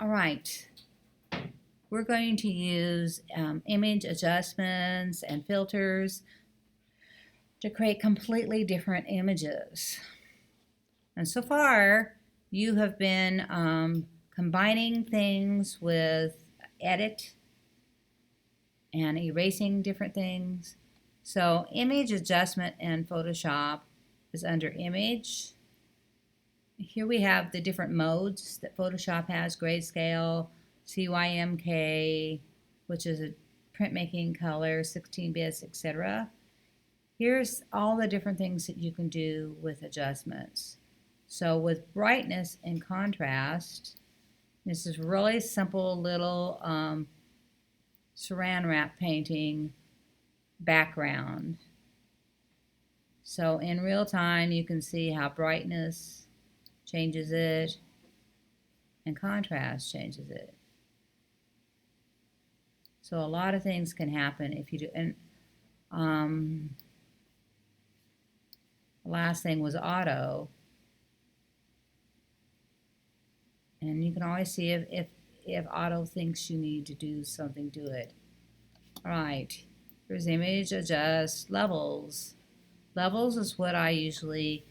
All right, we're going to use image adjustments and filters to create completely different images. And so far, you have been combining things with edit and erasing different things. So image adjustment in Photoshop is under image. Here we have the different modes that Photoshop has: grayscale, CYMK, which is a printmaking color, 16 bits, etc. Here's all the different things that you can do with adjustments. So with brightness and contrast, this is really simple little saran wrap painting background. So in real time you can see how brightness changes it and contrast changes it. So a lot of things can happen if you do. And the last thing was auto, and you can always see if auto thinks you need to do something to it. All right, here's image adjust levels. Levels is what I usually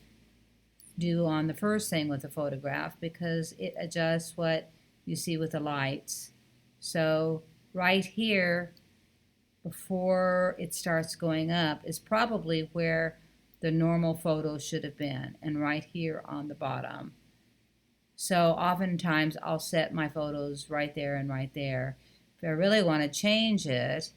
do on the first thing with a photograph because it adjusts what you see with the lights. So right here, before it starts going up, is probably where the normal photo should have been, and right here on the bottom. So oftentimes I'll set my photos right there and right there. If I really want to change it,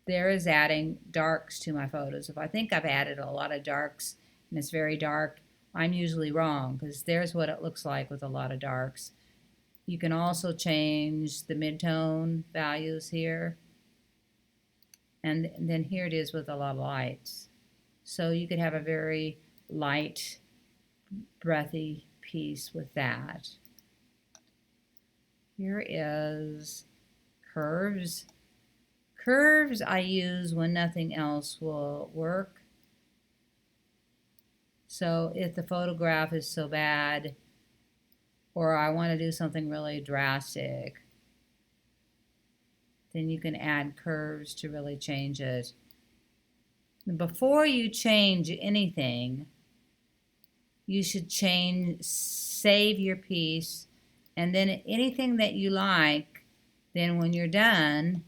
there is adding darks to my photos. If I think I've added a lot of darks and it's very dark, I'm usually wrong, because there's what it looks like with a lot of darks. You can also change the midtone values here, and then here it is with a lot of lights. So you could have a very light, breathy piece with that. Here is curves. Curves I use when nothing else will work. So if the photograph is so bad, or I want to do something really drastic, then you can add curves to really change it. Before you change anything, you should save your piece, and then anything that you like, then when you're done,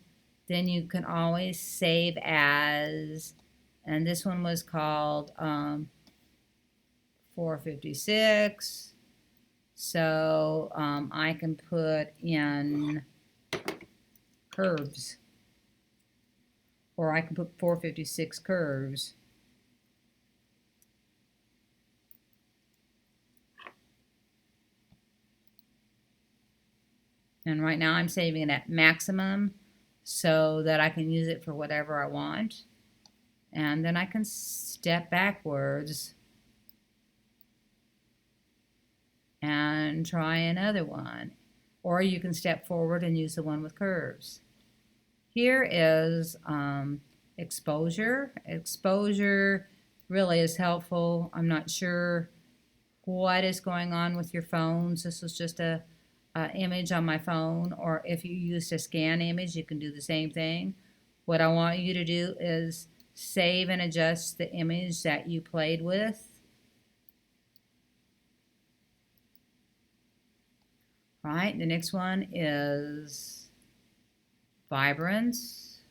then you can always save as, and this one was called 456. So I can put in curves, or I can put 456 curves. And right now I'm saving it at maximum so that I can use it for whatever I want. And then I can step backwards and try another one. Or you can step forward and use the one with curves. Here is exposure. Exposure really is helpful. I'm not sure what is going on with your phones. This was just a image on my phone, or if you used a scan image, you can do the same thing. What I want you to do is save and adjust the image that you played with. All right, the next one is vibrance.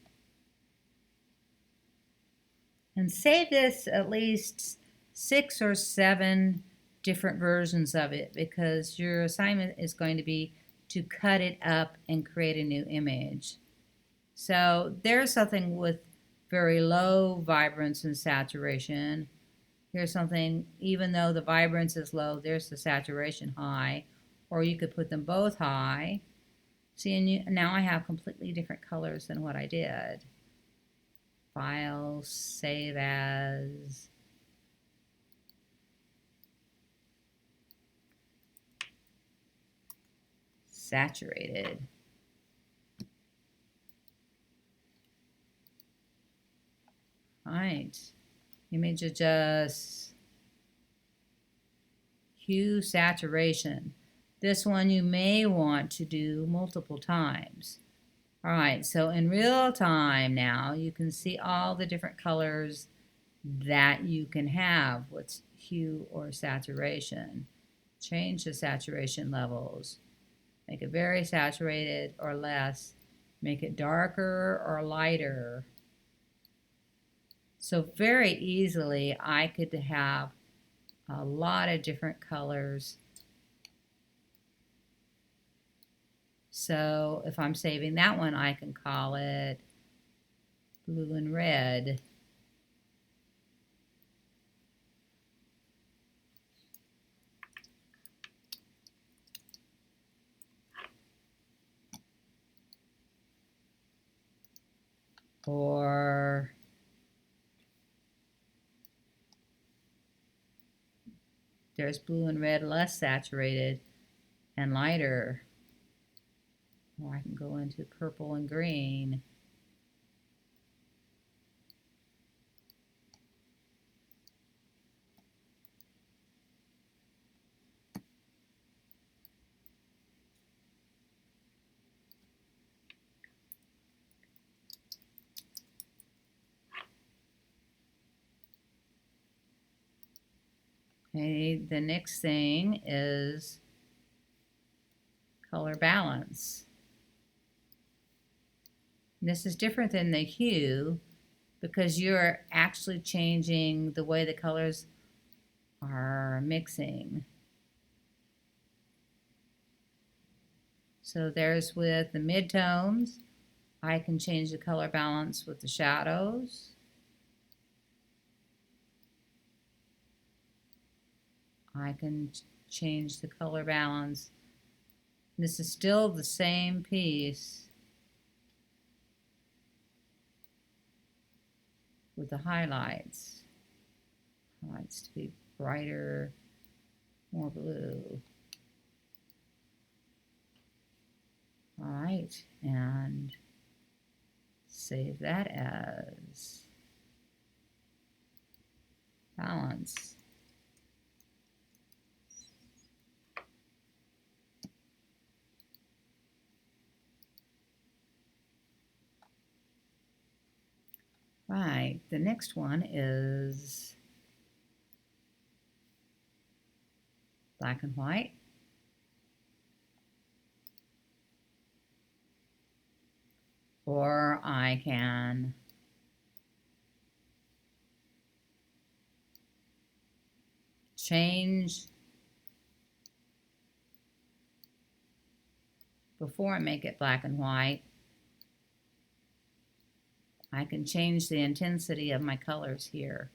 And save this at least 6 or 7 different versions of it, because your assignment is going to be to cut it up and create a new image. So there's something with very low vibrance and saturation. Here's something, even though the vibrance is low, there's the saturation high, or you could put them both high. See, and now I have completely different colors than what I did. File, save as. Saturated. All right, image adjust, hue saturation. This one you may want to do multiple times. All right, so in real time now, you can see all the different colors that you can have with hue or saturation. Change the saturation levels. Make it very saturated or less. Make it darker or lighter. So very easily I could have a lot of different colors. So if I'm saving that one, I can call it blue and red. Or there's blue and red less saturated and lighter. Or I can go into purple and green. Okay, the next thing is color balance. And this is different than the hue because you're actually changing the way the colors are mixing. So there's with the midtones, I can change the color balance with the shadows. I can change the color balance. This is still the same piece with the highlights. Highlights to be brighter, more blue. All right, and save that as balance. Right, the next one is black and white. Or I can change before I make it black and white. I can change the intensity of my colors here.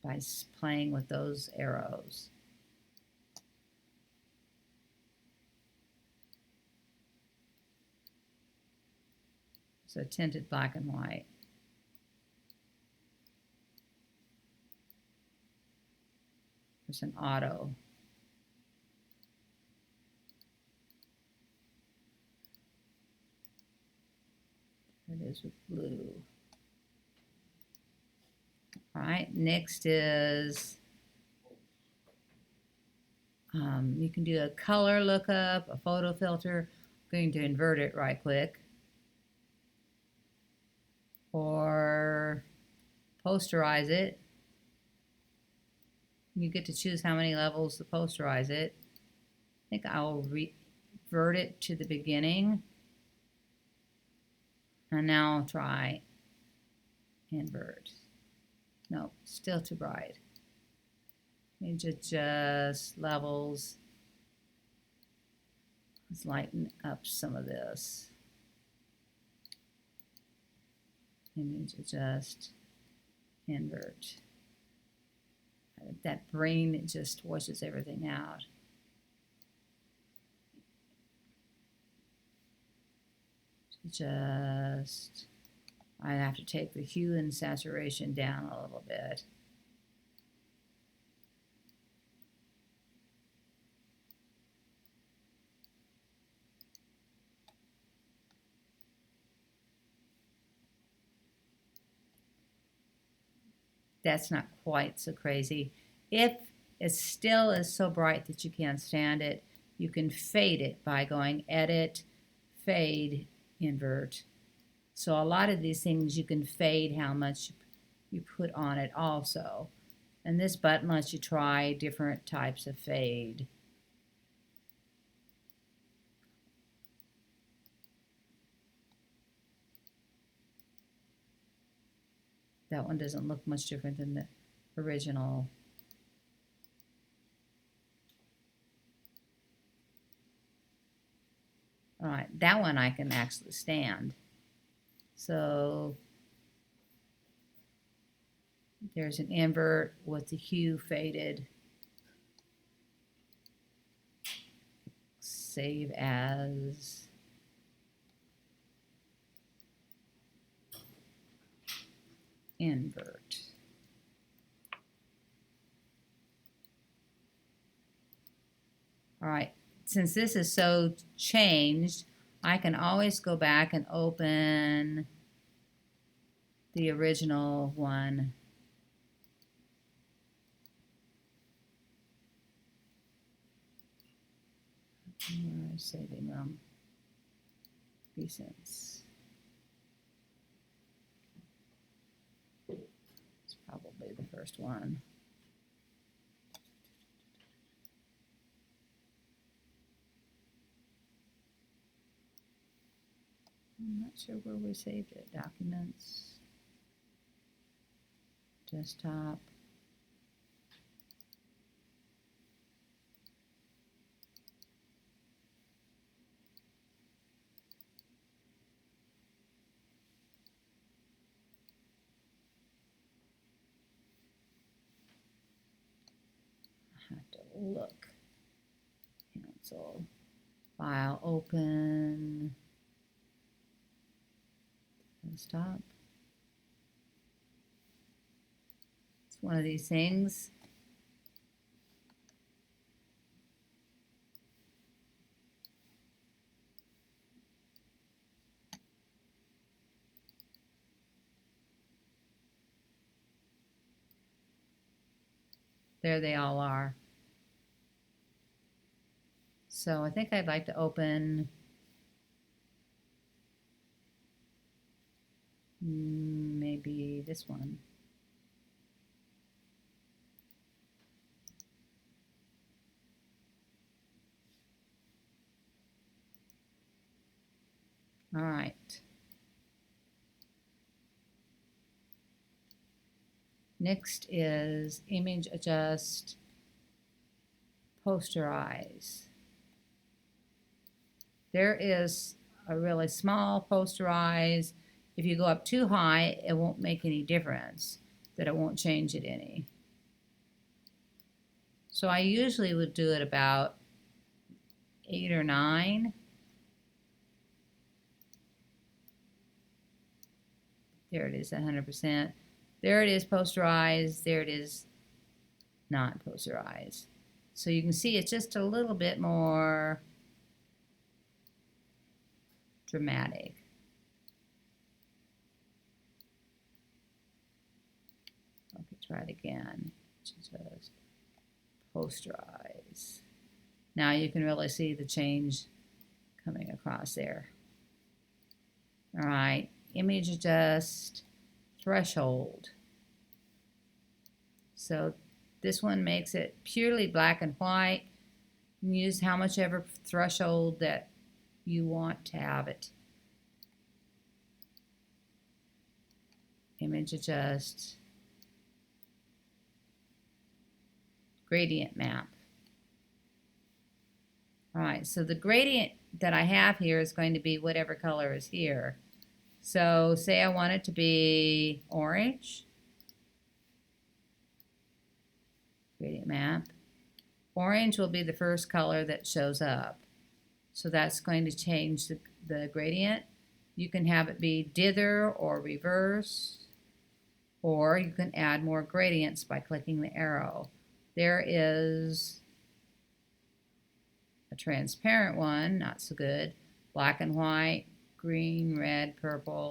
By playing with those arrows. So tinted black and white. There's an auto. There it is with blue. All right, next is you can do a color lookup, a photo filter. I'm going to invert it right quick. Or posterize it. You get to choose how many levels to posterize it. I think I'll revert it to the beginning. And now I'll try invert. No, still too bright. Let me adjust levels. Let's lighten up some of this. Image adjust, invert. That brain, it just washes everything out. Just, I have to take the hue and saturation down a little bit. that's not quite so crazy. If it still is so bright that you can't stand it, you can fade it by going Edit, Fade, Invert. So a lot of these things you can fade how much you put on it also. And this button lets you try different types of fade. That one doesn't look much different than the original. All right, that one I can actually stand. So there's an invert with the hue faded. Save as. Invert. All right, since this is so changed, I can always go back and open the original one. Saving them. Recents. It's probably the first one. I'm not sure where we saved it. Documents, desktop. I have to look. Cancel. File open. Stop. It's one of these things. There they all are. So I think I'd like to open maybe this one. All right. Next is image adjust, posterize. There is a really small posterize. If you go up too high, it won't make any difference, that it won't change it any. So I usually would do it about 8 or 9. There it is, 100%. There it is posterized. There it is not posterized. So you can see it's just a little bit more dramatic. Okay, try it again. Just posterize. Now you can really see the change coming across there. All right, image adjust, threshold. So this one makes it purely black and white. You can use how much ever threshold that you want to have it. Image adjust, gradient map. All right, so the gradient that I have here is going to be whatever color is here. So say I want it to be orange. Gradient map. Orange will be the first color that shows up. So that's going to change the gradient. You can have it be dither or reverse, or you can add more gradients by clicking the arrow. There is a transparent one, not so good. Black and white, green, red, purple,